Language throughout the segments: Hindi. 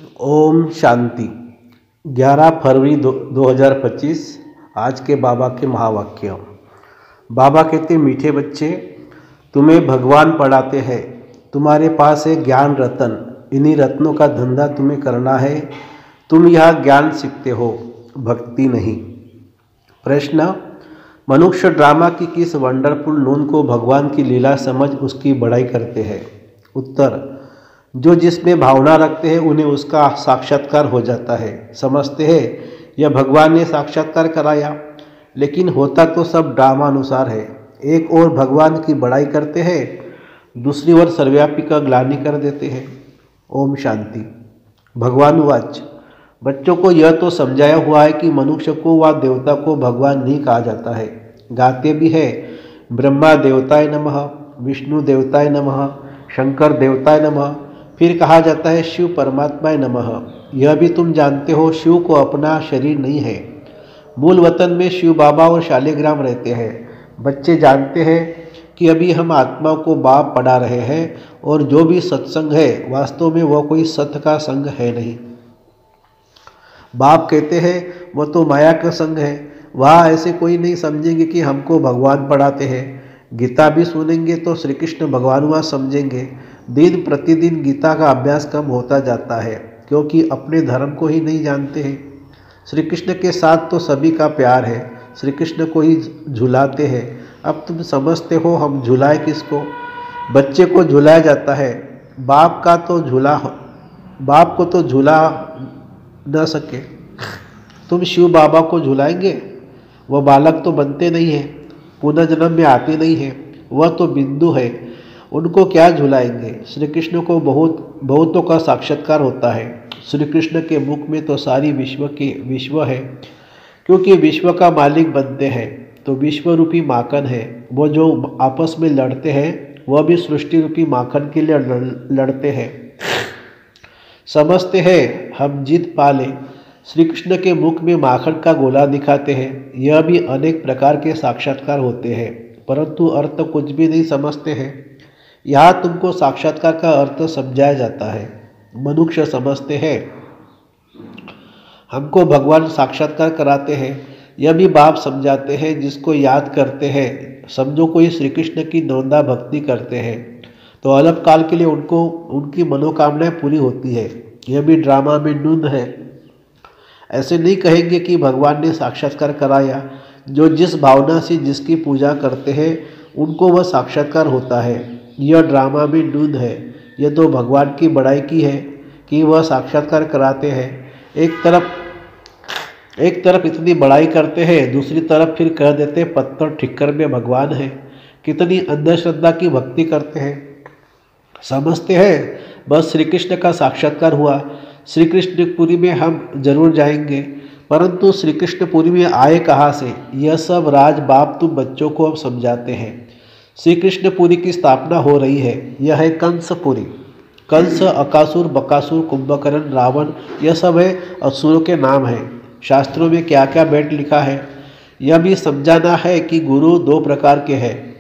ओम शांति। 11 फरवरी 2025। आज के बाबा के महावाक्य। बाबा कहते, मीठे बच्चे, तुम्हें भगवान पढ़ाते हैं। तुम्हारे पास है ज्ञान रतन। इन्हीं रत्नों का धंधा तुम्हें करना है। तुम यह ज्ञान सीखते हो, भक्ति नहीं। प्रश्न, मनुष्य ड्रामा की किस वंडरफुल नून को भगवान की लीला समझ उसकी बड़ाई करते हैं? उत्तर, जो जिसमें भावना रखते हैं उन्हें उसका साक्षात्कार हो जाता है। समझते हैं यह भगवान ने साक्षात्कार कराया, लेकिन होता तो सब ड्रामा अनुसार है। एक ओर भगवान की बड़ाई करते हैं, दूसरी ओर सर्वव्यापी का ग्लानि कर देते हैं। ओम शांति। भगवान वाच, बच्चों को यह तो समझाया हुआ है कि मनुष्य को व देवता को भगवान नहीं कहा जाता है। गाते भी है, ब्रह्मा देवताय नमः, विष्णु देवताय नमः, शंकर देवताय नमः। फिर कहा जाता है शिव परमात्माय नमः। यह भी तुम जानते हो, शिव को अपना शरीर नहीं है। मूल वतन में शिव बाबा और शालिग्राम रहते हैं। बच्चे जानते हैं कि अभी हम आत्मा को बाप पढ़ा रहे हैं, और जो भी सत्संग है वास्तव में वह कोई सत्य का संग है नहीं। बाप कहते हैं वह तो माया का संग है। वहाँ ऐसे कोई नहीं समझेंगे कि हमको भगवान पढ़ाते हैं। गीता भी सुनेंगे तो श्री कृष्ण भगवान वहाँ समझेंगे। दिन प्रतिदिन गीता का अभ्यास कम होता जाता है, क्योंकि अपने धर्म को ही नहीं जानते हैं। श्री कृष्ण के साथ तो सभी का प्यार है, श्री कृष्ण को ही झुलाते हैं। अब तुम समझते हो हम झुलाए किसको? बच्चे को झुलाया जाता है। बाप को तो झुला न सके। तुम शिव बाबा को झुलाएंगे? वह बालक तो बनते नहीं हैं, पुनर्जन्म में आते नहीं हैं। वह तो बिंदु है, उनको क्या झुलाएंगे? श्री कृष्ण को बहुतों का साक्षात्कार होता है। श्री कृष्ण के मुख में तो सारी विश्व है, क्योंकि विश्व का मालिक बनते हैं तो विश्व रूपी माखन है। वो जो आपस में लड़ते हैं वह भी सृष्टि रूपी माखन के लिए लड़ते हैं। समझते हैं हम जीत पाले। श्री कृष्ण के मुख में माखन का गोला दिखाते हैं। यह भी अनेक प्रकार के साक्षात्कार होते हैं, परंतु अर्थ कुछ भी नहीं समझते हैं। यहाँ तुमको साक्षात्कार का अर्थ समझाया जाता है। मनुष्य समझते हैं हमको भगवान साक्षात्कार कराते हैं। यह भी बाप समझाते हैं, जिसको याद करते हैं समझो कोई श्री कृष्ण की नौंदा भक्ति करते हैं तो अल्प काल के लिए उनकी मनोकामनाएं पूरी होती है। यह भी ड्रामा में नून है। ऐसे नहीं कहेंगे कि भगवान ने साक्षात्कार कराया। जो जिस भावना से जिसकी पूजा करते हैं उनको वह साक्षात्कार होता है। यह ड्रामा में नून है। यह तो भगवान की बड़ाई की है कि वह साक्षात्कार कराते हैं। एक तरफ इतनी बड़ाई करते हैं, दूसरी तरफ फिर कह देते पत्थर ठिक्कर में भगवान है। कितनी अंधश्रद्धा की भक्ति करते हैं। समझते हैं बस श्री कृष्ण का साक्षात्कार हुआ, श्री कृष्णपुरी में हम जरूर जाएंगे। परंतु श्री कृष्णपुरी में आए कहाँ से? यह सब राज बाप तुम बच्चों को अब समझाते हैं। श्री कृष्णपुरी की स्थापना हो रही है। यह है कंसपुरी। कंस, अकासुर, बकासुर, कुंभकर्ण, रावण, यह सब है असुरों के नाम हैं। शास्त्रों में क्या क्या भेद लिखा है यह भी समझाना है कि गुरु दो प्रकार के हैं।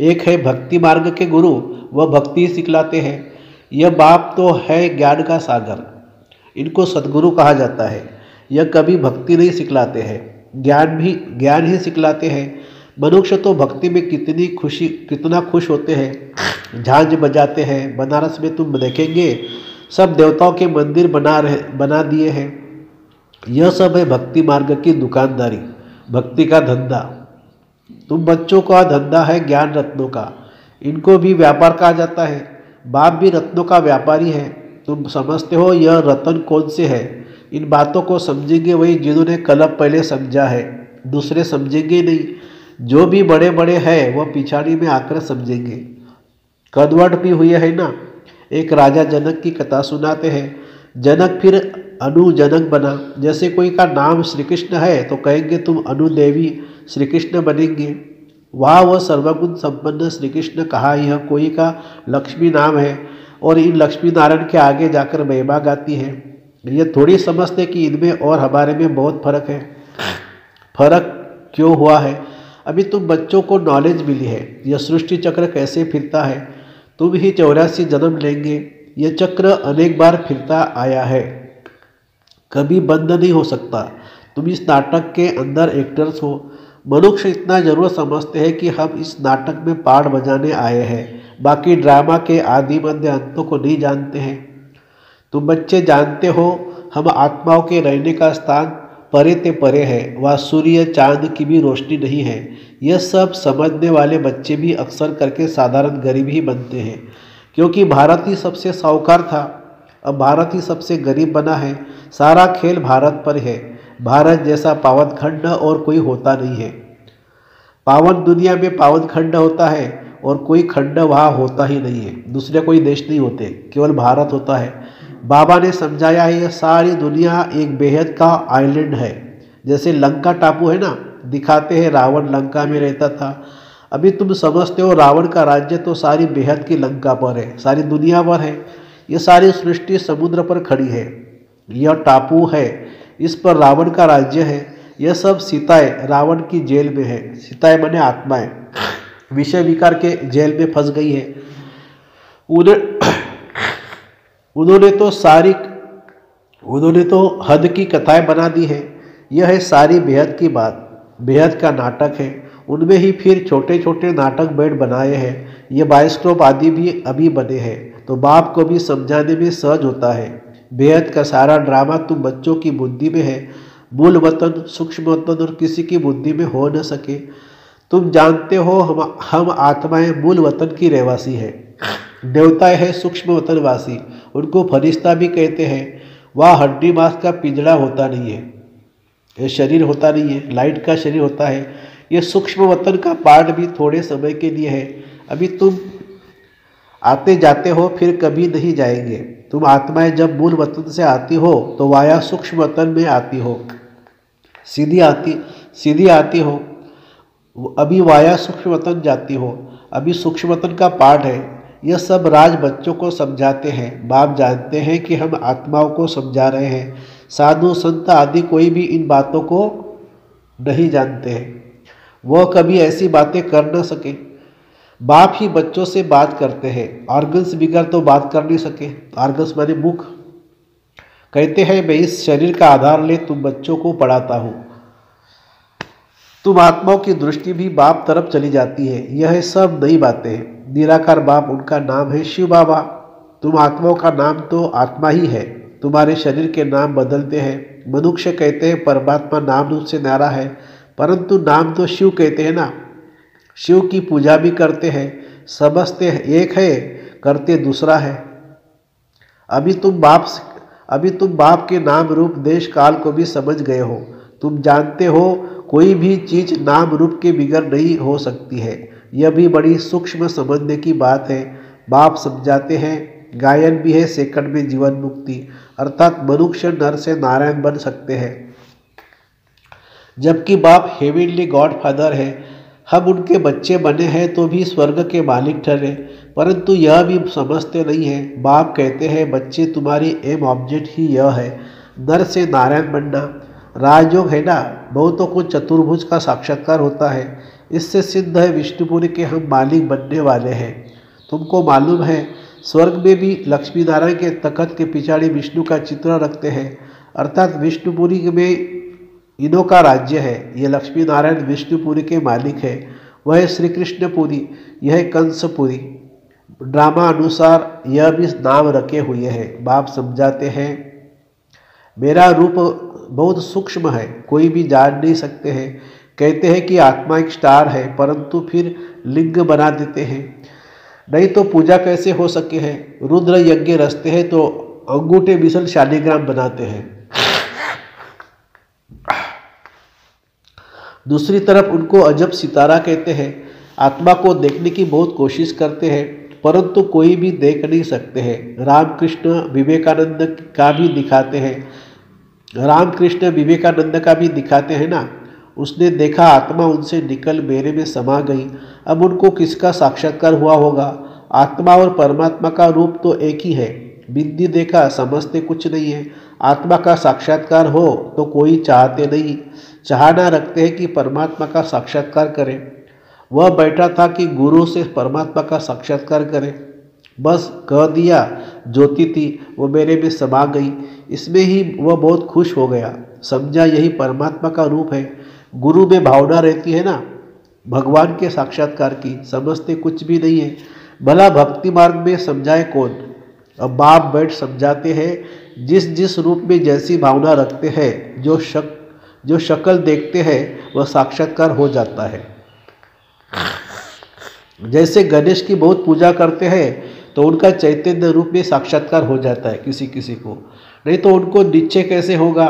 एक है भक्ति मार्ग के गुरु, वह भक्ति सिखलाते हैं। यह बाप तो है ज्ञान का सागर, इनको सद्गुरु कहा जाता है। यह कभी भक्ति नहीं सिखलाते हैं, ज्ञान ही सिखलाते हैं। मनुष्य तो भक्ति में कितना खुश होते हैं, झांझ बजाते हैं। बनारस में तुम देखेंगे सब देवताओं के मंदिर बना दिए हैं। यह सब है भक्ति मार्ग की दुकानदारी, भक्ति का धंधा। तुम बच्चों का धंधा है ज्ञान रत्नों का, इनको भी व्यापार कहा जाता है। बाप भी रत्नों का व्यापारी है। तुम समझते हो यह रत्न कौन से है? इन बातों को समझेंगे वही जिन्होंने कलप पहले समझा है, दूसरे समझेंगे नहीं। जो भी बड़े बड़े हैं वह पिछाड़ी में आकर समझेंगे। कन्वर्ट भी हुए है ना। एक राजा जनक की कथा सुनाते हैं। जनक फिर अनुजनक बना। जैसे कोई का नाम श्री कृष्ण है तो कहेंगे तुम अनुदेवी श्री कृष्ण बनेंगे। वहाँ वह सर्वगुण संपन्न श्री कृष्ण कहा। यह कोई का लक्ष्मी नाम है, और इन लक्ष्मी नारायण के आगे जाकर महिमा गाती है। यह थोड़ी समझते कि इनमें और हमारे में बहुत फर्क है। फर्क क्यों हुआ है? अभी तुम बच्चों को नॉलेज मिली है, यह सृष्टि चक्र कैसे फिरता है। तुम ही 84 जन्म लेंगे, यह चक्र अनेक बार फिरता आया है, कभी बंद नहीं हो सकता। तुम इस नाटक के अंदर एक्टर्स हो। मनुष्य इतना जरूर समझते हैं कि हम इस नाटक में पार्ट बजाने आए हैं, बाकी ड्रामा के आदि मध्य अंतों को नहीं जानते हैं। तुम बच्चे जानते हो हम आत्माओं के रहने का स्थान परे ते परे है, वह सूर्य चांद की भी रोशनी नहीं है। यह सब समझने वाले बच्चे भी अक्सर करके साधारण गरीब ही बनते हैं, क्योंकि भारत ही सबसे साहूकार था, अब भारत ही सबसे गरीब बना है। सारा खेल भारत पर है। भारत जैसा पावन खंड और कोई होता नहीं है। पावन दुनिया में पावन खंड होता है और कोई खंड वहाँ होता ही नहीं है। दूसरे कोई देश नहीं होते, केवल भारत होता है। बाबा ने समझाया है यह सारी दुनिया एक बेहद का आइलैंड है। जैसे लंका टापू है ना, दिखाते हैं रावण लंका में रहता था। अभी तुम समझते हो रावण का राज्य तो सारी बेहद की लंका पर है, सारी दुनिया पर है। ये सारी सृष्टि समुद्र पर खड़ी है, यह टापू है, इस पर रावण का राज्य है। यह सब सीताएं रावण की जेल में है। सीताएं माने आत्माएं विषय विकार के जेल में फंस गई है। उन्होंने तो हद की कथाएं बना दी है। यह है सारी बेहद की बात। बेहद का नाटक है, उनमें ही फिर छोटे छोटे नाटक बेड बनाए हैं। ये बायोस्कोप आदि भी अभी बने हैं, तो बाप को भी समझाने में सहज होता है। बेहद का सारा ड्रामा तुम बच्चों की बुद्धि में है। मूल वतन सूक्ष्म वतन और किसी की बुद्धि में हो न सके। तुम जानते हो हम आत्माएं मूल वतन की रहवासी है। देवताएं हैं सूक्ष्म वतनवासी, उनको फरिश्ता भी कहते हैं। वह हड्डी मांस का पिंजड़ा होता नहीं है, ये शरीर होता नहीं है, लाइट का शरीर होता है। ये सूक्ष्म वतन का पार्ट भी थोड़े समय के लिए है। अभी तुम आते जाते हो, फिर कभी नहीं जाएंगे। तुम आत्माएं जब मूल वतन से आती हो तो वाया सूक्ष्म वतन में आती हो, सीधी आती हो। अभी वाया सूक्ष्म वतन जाती हो, अभी सूक्ष्म वतन का पार्ट है। यह सब राज बच्चों को समझाते हैं। बाप जानते हैं कि हम आत्माओं को समझा रहे हैं। साधु संत आदि कोई भी इन बातों को नहीं जानते हैं, वह कभी ऐसी बातें कर न सके। बाप ही बच्चों से बात करते हैं। ऑर्गन्स बिगर तो बात कर नहीं सके। ऑर्गन्स माने मुख। कहते हैं मैं इस शरीर का आधार ले तुम बच्चों को पढ़ाता हूँ। तुम आत्माओं की दृष्टि भी बाप तरफ चली जाती है। यह सब नई बातें हैं। निराकार बाप उनका नाम है शिव बाबा। तुम आत्माओं का नाम तो आत्मा ही है। तुम्हारे शरीर के नाम बदलते हैं। मनुष्य कहते हैं परमात्मा नाम रूप से न्यारा है, परंतु नाम तो शिव कहते हैं ना। शिव की पूजा भी करते हैं, समझते एक है, करते दूसरा है। अभी तुम बाप के नाम रूप देश काल को भी समझ गए हो। तुम जानते हो कोई भी चीज नाम रूप के बिगड़ नहीं हो सकती है। यह भी बड़ी सूक्ष्म समझने की बात है। बाप समझाते हैं गायन भी है सेकंड में जीवन मुक्ति, अर्थात मनुष्य नर से नारायण बन सकते हैं। जबकि बाप हेवनली गॉड फादर है, हम उनके बच्चे बने हैं तो भी स्वर्ग के मालिक ठहरे, परंतु यह भी समझते नहीं हैं। बाप कहते हैं बच्चे तुम्हारी एम ऑब्जेक्ट ही यह है, नर से नारायण बनना। राजयोग है ना, बहुतों को चतुर्भुज का साक्षात्कार होता है। इससे सिद्ध है विष्णुपुरी के हम मालिक बनने वाले हैं। तुमको मालूम है स्वर्ग में भी लक्ष्मी नारायण के तखत के पिछाड़ी विष्णु का चित्र रखते हैं, अर्थात विष्णुपुरी में इनों का राज्य है। यह लक्ष्मी नारायण विष्णुपुरी के मालिक है। वह श्री कृष्णपुरी, यह कंसपुरी। ड्रामा अनुसार यह भी नाम रखे हुए हैं। बाप समझाते हैं मेरा रूप बहुत सूक्ष्म है, कोई भी जान नहीं सकते हैं। कहते हैं कि आत्मा एक स्टार है, परंतु फिर लिंग बना देते हैं। नहीं तो पूजा कैसे हो सके है। रुद्र यज्ञ रचते हैं तो अंगूठे बिसल शालिग्राम बनाते हैं। दूसरी तरफ उनको अजब सितारा कहते हैं। आत्मा को देखने की बहुत कोशिश करते हैं, परंतु कोई भी देख नहीं सकते हैं। रामकृष्ण विवेकानंद का भी दिखाते हैं ना। उसने देखा आत्मा उनसे निकल मेरे में समा गई। अब उनको किसका साक्षात्कार हुआ होगा। आत्मा और परमात्मा का रूप तो एक ही है। बिंदी देखा, समझते कुछ नहीं है। आत्मा का साक्षात्कार हो तो कोई चाहते नहीं, चाहना रखते हैं कि परमात्मा का साक्षात्कार करें। वह बैठा था कि गुरु से परमात्मा का साक्षात्कार करें। बस कह दिया, ज्योति थी वो मेरे में समा गई, इसमें ही वह बहुत खुश हो गया। समझा यही परमात्मा का रूप है। गुरु में भावना रहती है ना, भगवान के साक्षात्कार की, समझते कुछ भी नहीं है। भला भक्ति मार्ग में समझाए कौन? अब बाप बैठ समझाते हैं। जिस जिस रूप में जैसी भावना रखते हैं, जो शक्ल देखते हैं वह साक्षात्कार हो जाता है। जैसे गणेश की बहुत पूजा करते हैं तो उनका चैतन्य रूप में साक्षात्कार हो जाता है किसी किसी को, नहीं तो उनको निश्चय कैसे होगा,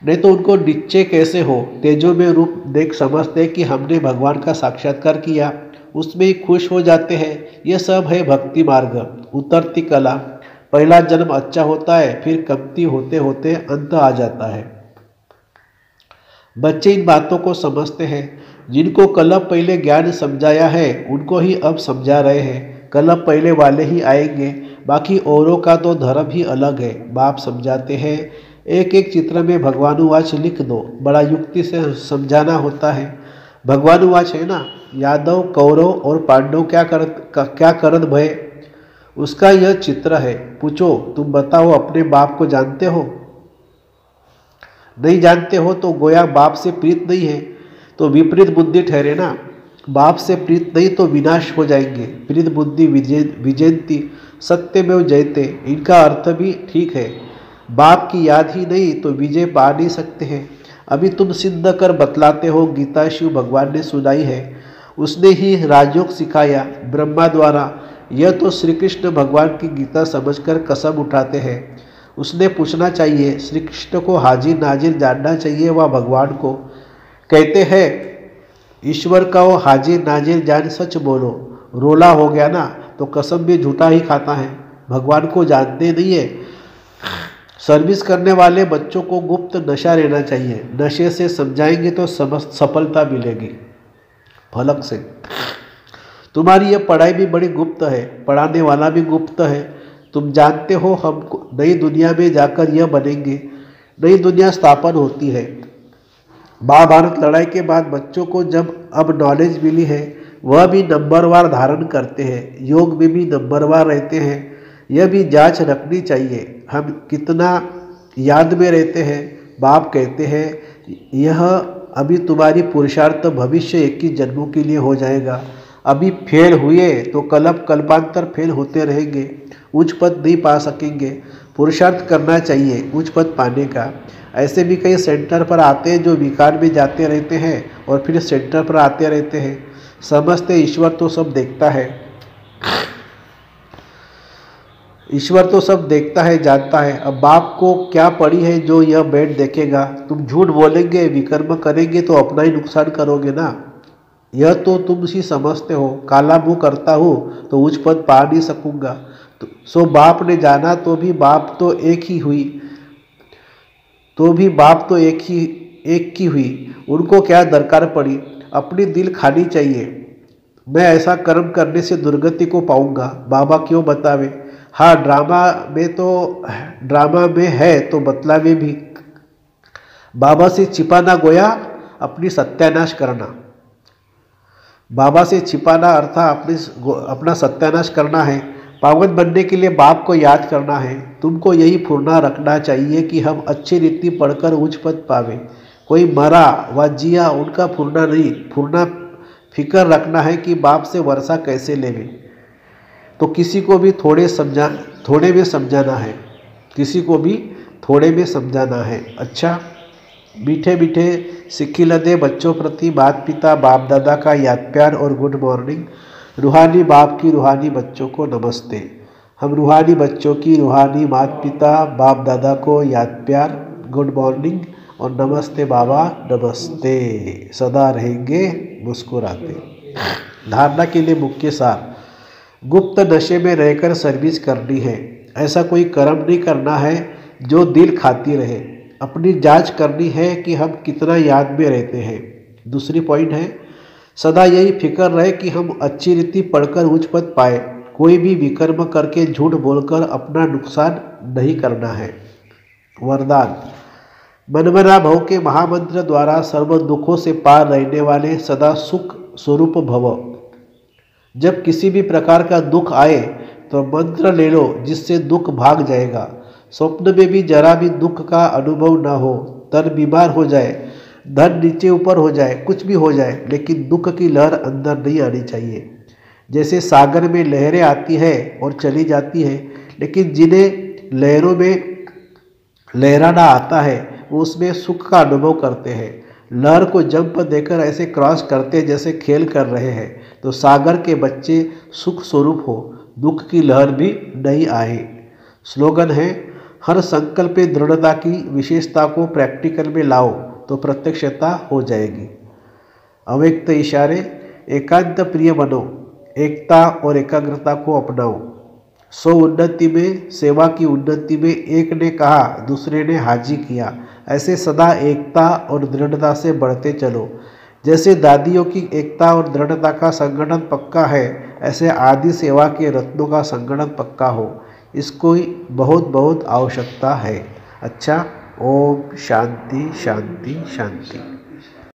नहीं तो उनको निश्चय कैसे हो। तेजो में रूप देख समझते कि हमने भगवान का साक्षात्कार किया, उसमें ही खुश हो जाते हैं। यह सब है भक्ति मार्ग, उतरती कला। पहला जन्म अच्छा होता है, फिर कमती होते होते अंत आ जाता है। बच्चे इन बातों को समझते हैं। जिनको कल पहले ज्ञान समझाया है उनको ही अब समझा रहे हैं। कल पहले वाले ही आएंगे, बाकी औरों का तो धर्म ही अलग है। बाप समझाते हैं, एक एक चित्र में भगवानुवाच लिख दो, बड़ा युक्ति से समझाना होता है। भगवानुवाच है ना, यादव कौरव और पांडव क्या करत भय, उसका यह चित्र है। पूछो, तुम बताओ अपने बाप को जानते हो? नहीं जानते हो तो गोया बाप से प्रीत नहीं है, तो विपरीत बुद्धि ठहरे ना। बाप से प्रीत नहीं तो विनाश हो जाएंगे। प्रीत बुद्धि विजयंती सत्यमेव जयते, इनका अर्थ भी ठीक है। बाप की याद ही नहीं तो विजय पा नहीं सकते हैं। अभी तुम सिद्ध कर बतलाते हो, गीता शिव भगवान ने सुनाई है, उसने ही राजयोग सिखाया ब्रह्मा द्वारा। यह तो श्री कृष्ण भगवान की गीता समझकर कसम उठाते हैं। उसने पूछना चाहिए, श्री कृष्ण को हाजिर नाजिर जानना चाहिए व भगवान को। कहते हैं ईश्वर का वो हाजिर नाजिर जान सच बोलो। रोला हो गया ना तो कसम भी झूठा ही खाता है, भगवान को जानते नहीं है। सर्विस करने वाले बच्चों को गुप्त नशा रहना चाहिए। नशे से समझाएंगे तो सफलता मिलेगी फलक से। तुम्हारी यह पढ़ाई भी बड़ी गुप्त है, पढ़ाने वाला भी गुप्त है। तुम जानते हो हम नई दुनिया में जाकर यह बनेंगे। नई दुनिया स्थापन होती है। महाभारत लड़ाई के बाद बच्चों को जब अब नॉलेज मिली है, वह भी नंबरवार धारण करते हैं, योग में भी नंबरवार रहते हैं। यह भी जांच रखनी चाहिए हम कितना याद में रहते हैं। बाप कहते हैं यह अभी तुम्हारी पुरुषार्थ भविष्य 21 जन्मों के लिए हो जाएगा। अभी फेल हुए तो कल्पांतर फेल होते रहेंगे, उच्च पद नहीं पा सकेंगे। पुरुषार्थ करना चाहिए उच्च पद पाने का। ऐसे भी कई सेंटर पर आते हैं जो विकार में जाते रहते हैं और फिर सेंटर पर आते रहते हैं। समझते ईश्वर तो सब देखता है, ईश्वर तो सब देखता है जानता है। अब बाप को क्या पड़ी है जो यह बैठ देखेगा। तुम झूठ बोलेंगे विकर्म करेंगे तो अपना ही नुकसान करोगे ना। यह तो तुम ही समझते हो। काला मुँह करता हूँ तो उच्च पद पा नहीं सकूँगा। तो सो बाप ने जाना तो भी बाप तो एक ही हुई, तो भी बाप तो एक की हुई। उनको क्या दरकार पड़ी, अपनी दिल खानी चाहिए। मैं ऐसा कर्म करने से दुर्गति को पाऊंगा, बाबा क्यों बतावे। हाँ, ड्रामा में है तो बतलावे भी। बाबा से छिपाना गोया अपनी सत्यानाश करना। बाबा से छिपाना अर्थात अपना सत्यानाश करना है। पावन बनने के लिए बाप को याद करना है। तुमको यही फुरना रखना चाहिए कि हम अच्छी रीति पढ़कर उच्च पद पावे। कोई मरा व जिया उनका फुरना नहीं, फुरना फिक्र रखना है कि बाप से वर्षा कैसे लेवे। तो किसी को भी थोड़े में समझाना है, किसी को भी थोड़े में समझाना है। अच्छा, मीठे मीठे सिक्खी लदे बच्चों प्रति माता पिता बाप दादा का याद प्यार और गुड मॉर्निंग। रूहानी बाप की रूहानी बच्चों को नमस्ते। हम रूहानी बच्चों की रूहानी माता पिता बाप दादा को याद प्यार, गुड मॉर्निंग और नमस्ते बाबा नमस्ते सदा रहेंगे मुस्कुराते। धारणा के लिए मुख्य सार, गुप्त नशे में रहकर सर्विस करनी है। ऐसा कोई कर्म नहीं करना है जो दिल खाती रहे। अपनी जांच करनी है कि हम कितना याद में रहते हैं। दूसरी पॉइंट है, सदा यही फिक्र रहे कि हम अच्छी रीति पढ़कर उच्च पद पाए। कोई भी विकर्म करके झूठ बोलकर अपना नुकसान नहीं करना है। वरदान, मनमना भव के महामंत्र द्वारा सर्व दुखों से पार रहने वाले सदा सुख स्वरूप भव। जब किसी भी प्रकार का दुख आए तो मंत्र ले लो, जिससे दुख भाग जाएगा। स्वप्न में भी जरा भी दुख का अनुभव न हो, तन बीमार हो जाए, धन नीचे ऊपर हो जाए, कुछ भी हो जाए, लेकिन दुख की लहर अंदर नहीं आनी चाहिए। जैसे सागर में लहरें आती है और चली जाती है, लेकिन जिन्हें लहरों में लहराना आता है वो उसमें सुख का अनुभव करते हैं। लहर को जंप देकर ऐसे क्रॉस करते जैसे खेल कर रहे हैं। तो सागर के बच्चे सुख स्वरूप हो, दुख की लहर भी नहीं आए। स्लोगन है, हर संकल्प में दृढ़ता की विशेषता को प्रैक्टिकल में लाओ तो प्रत्यक्षता हो जाएगी। अव्यक्त इशारे, एकांत प्रिय बनो, एकता और एकाग्रता को अपनाओ। स्व उन्नति में, सेवा की उन्नति में एक ने कहा, दूसरे ने हाजी किया। ऐसे सदा एकता और दृढ़ता से बढ़ते चलो। जैसे दादियों की एकता और दृढ़ता का संगठन पक्का है, ऐसे आदि सेवा के रत्नों का संगठन पक्का हो, इसको बहुत बहुत आवश्यकता है। अच्छा, ओम शांति शांति शांति।